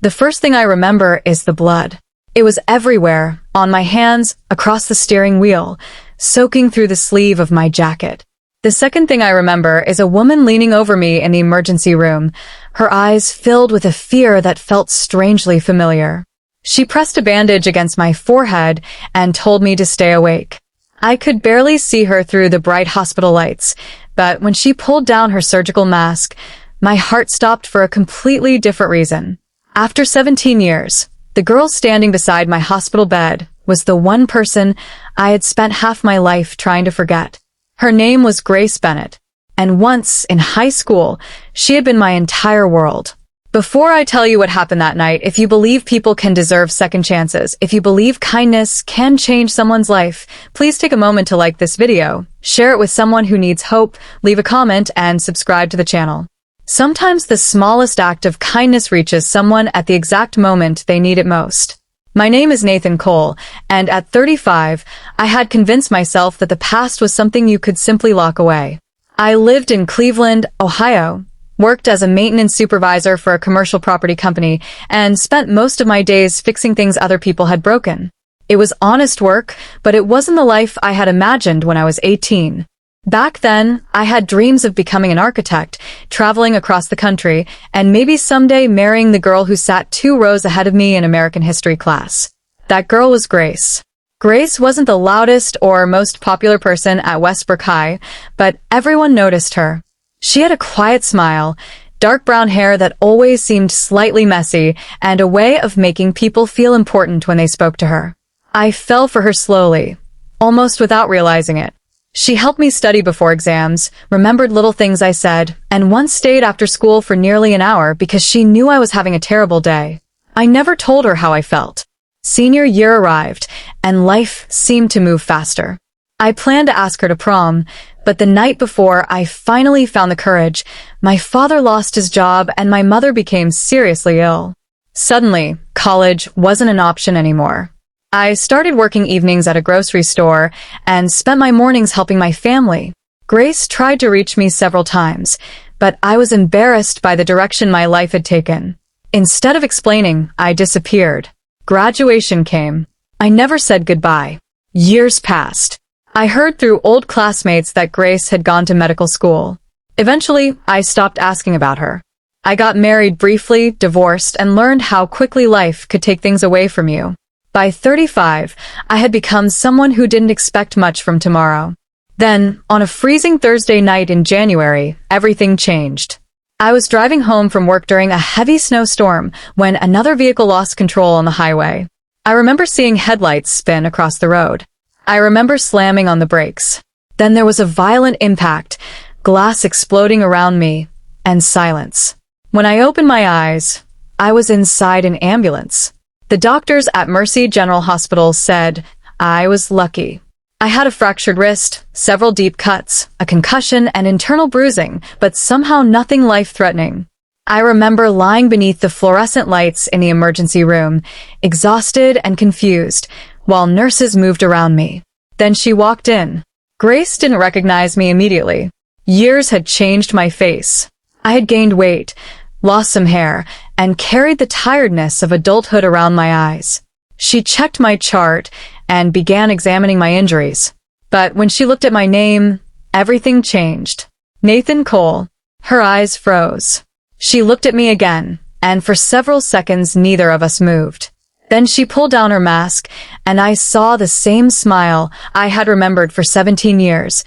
The first thing I remember is the blood. It was everywhere, on my hands, across the steering wheel, soaking through the sleeve of my jacket. The second thing I remember is a woman leaning over me in the emergency room, her eyes filled with a fear that felt strangely familiar. She pressed a bandage against my forehead and told me to stay awake. I could barely see her through the bright hospital lights, but when she pulled down her surgical mask, my heart stopped for a completely different reason. After 17 years, the girl standing beside my hospital bed was the one person I had spent half my life trying to forget. Her name was Grace Bennett, and once, in high school, she had been my entire world. Before I tell you what happened that night, if you believe people can deserve second chances, if you believe kindness can change someone's life, please take a moment to like this video, share it with someone who needs hope, leave a comment, and subscribe to the channel. Sometimes the smallest act of kindness reaches someone at the exact moment they need it most. My name is Nathan Cole, and at 35, I had convinced myself that the past was something you could simply lock away. I lived in Cleveland, Ohio, worked as a maintenance supervisor for a commercial property company, and spent most of my days fixing things other people had broken. It was honest work, but it wasn't the life I had imagined when I was 18. Back then, I had dreams of becoming an architect, traveling across the country, and maybe someday marrying the girl who sat 2 rows ahead of me in American history class. That girl was Grace. Grace wasn't the loudest or most popular person at Westbrook High, but everyone noticed her. She had a quiet smile, dark brown hair that always seemed slightly messy, and a way of making people feel important when they spoke to her. I fell for her slowly, almost without realizing it. She helped me study before exams, remembered little things I said, and once stayed after school for nearly an hour because she knew I was having a terrible day. I never told her how I felt. Senior year arrived, and life seemed to move faster. I planned to ask her to prom, but the night before I finally found the courage, my father lost his job and my mother became seriously ill. Suddenly, college wasn't an option anymore. I started working evenings at a grocery store and spent my mornings helping my family. Grace tried to reach me several times, but I was embarrassed by the direction my life had taken. Instead of explaining, I disappeared. Graduation came. I never said goodbye. Years passed. I heard through old classmates that Grace had gone to medical school. Eventually, I stopped asking about her. I got married briefly, divorced, and learned how quickly life could take things away from you. By 35, I had become someone who didn't expect much from tomorrow. Then, on a freezing Thursday night in January, everything changed. I was driving home from work during a heavy snowstorm when another vehicle lost control on the highway. I remember seeing headlights spin across the road. I remember slamming on the brakes. Then there was a violent impact, glass exploding around me, and silence. When I opened my eyes, I was inside an ambulance. The doctors at Mercy General Hospital said I was lucky. I had a fractured wrist, several deep cuts, a concussion, and internal bruising, but somehow nothing life-threatening. I remember lying beneath the fluorescent lights in the emergency room, exhausted and confused, while nurses moved around me. Then she walked in. Grace didn't recognize me immediately. Years had changed my face. I had gained weight, lost some hair, and carried the tiredness of adulthood around my eyes. She checked my chart and began examining my injuries. But when she looked at my name, everything changed. Nathan Cole. Her eyes froze. She looked at me again, and for several seconds neither of us moved. Then she pulled down her mask, and I saw the same smile I had remembered for 17 years,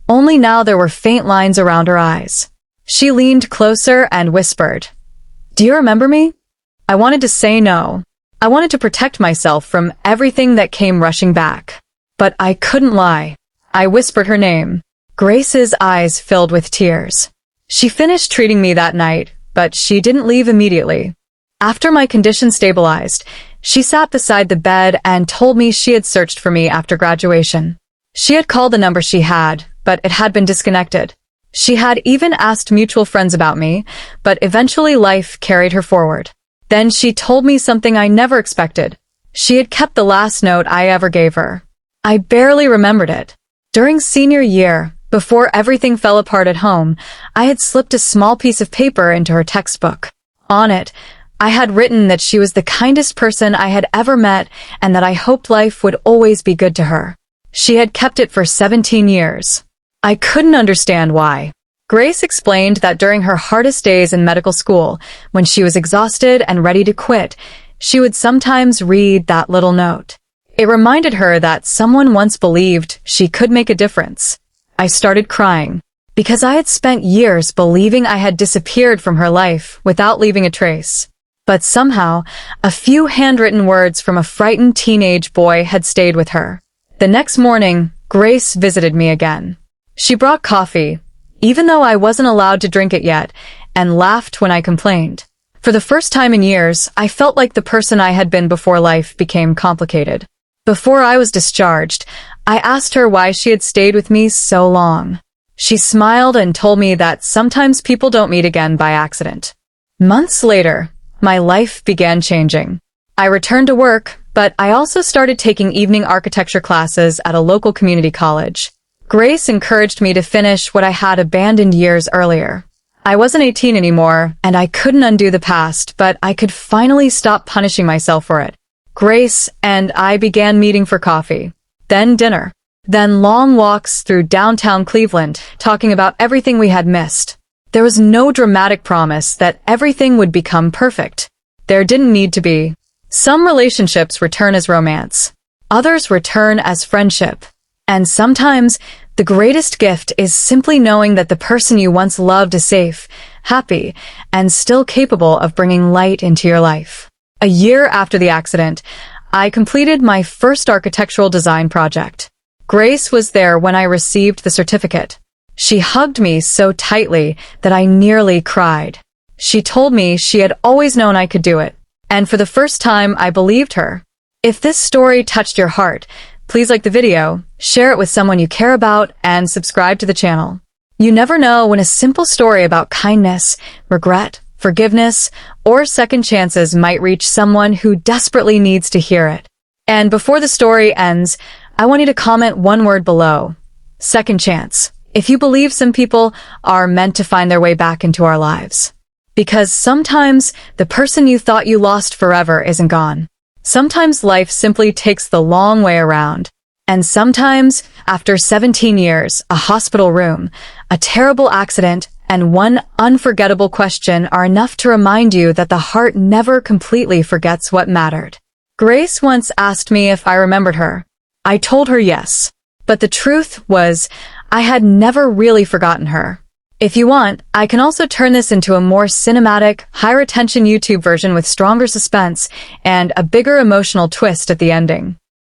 only now there were faint lines around her eyes. She leaned closer and whispered, "Do you remember me?" I wanted to say no. I wanted to protect myself from everything that came rushing back. But I couldn't lie. I whispered her name. Grace's eyes filled with tears. She finished treating me that night, but she didn't leave immediately. After my condition stabilized, she sat beside the bed and told me she had searched for me after graduation. She had called the number she had, but it had been disconnected. She had even asked mutual friends about me, but eventually life carried her forward. Then she told me something I never expected. She had kept the last note I ever gave her. I barely remembered it. During senior year, before everything fell apart at home, I had slipped a small piece of paper into her textbook. On it, I had written that she was the kindest person I had ever met and that I hoped life would always be good to her. She had kept it for 17 years. I couldn't understand why. Grace explained that during her hardest days in medical school, when she was exhausted and ready to quit, she would sometimes read that little note. It reminded her that someone once believed she could make a difference. I started crying, because I had spent years believing I had disappeared from her life without leaving a trace. But somehow, a few handwritten words from a frightened teenage boy had stayed with her. The next morning, Grace visited me again. She brought coffee, even though I wasn't allowed to drink it yet, and laughed when I complained. For the first time in years, I felt like the person I had been before life became complicated. Before I was discharged, I asked her why she had stayed with me so long. She smiled and told me that sometimes people don't meet again by accident. Months later, my life began changing. I returned to work, but I also started taking evening architecture classes at a local community college. Grace encouraged me to finish what I had abandoned years earlier. I wasn't 18 anymore, and I couldn't undo the past, but I could finally stop punishing myself for it. Grace and I began meeting for coffee, then dinner, then long walks through downtown Cleveland, talking about everything we had missed. There was no dramatic promise that everything would become perfect. There didn't need to be. Some relationships return as romance. Others return as friendship. And sometimes, the greatest gift is simply knowing that the person you once loved is safe, happy, and still capable of bringing light into your life. A year after the accident, I completed my first architectural design project. Grace was there when I received the certificate. She hugged me so tightly that I nearly cried. She told me she had always known I could do it, and for the first time I believed her. If this story touched your heart, please like the video, share it with someone you care about, and subscribe to the channel. You never know when a simple story about kindness, regret, forgiveness, or second chances might reach someone who desperately needs to hear it. And before the story ends, I want you to comment one word below. Second chance. If you believe some people are meant to find their way back into our lives. Because sometimes the person you thought you lost forever isn't gone. Sometimes life simply takes the long way around. And sometimes, after 17 years, a hospital room, a terrible accident, and one unforgettable question are enough to remind you that the heart never completely forgets what mattered. Grace once asked me if I remembered her. I told her yes. But the truth was, I had never really forgotten her. If you want, I can also turn this into a more cinematic, higher attention YouTube version with stronger suspense and a bigger emotional twist at the ending.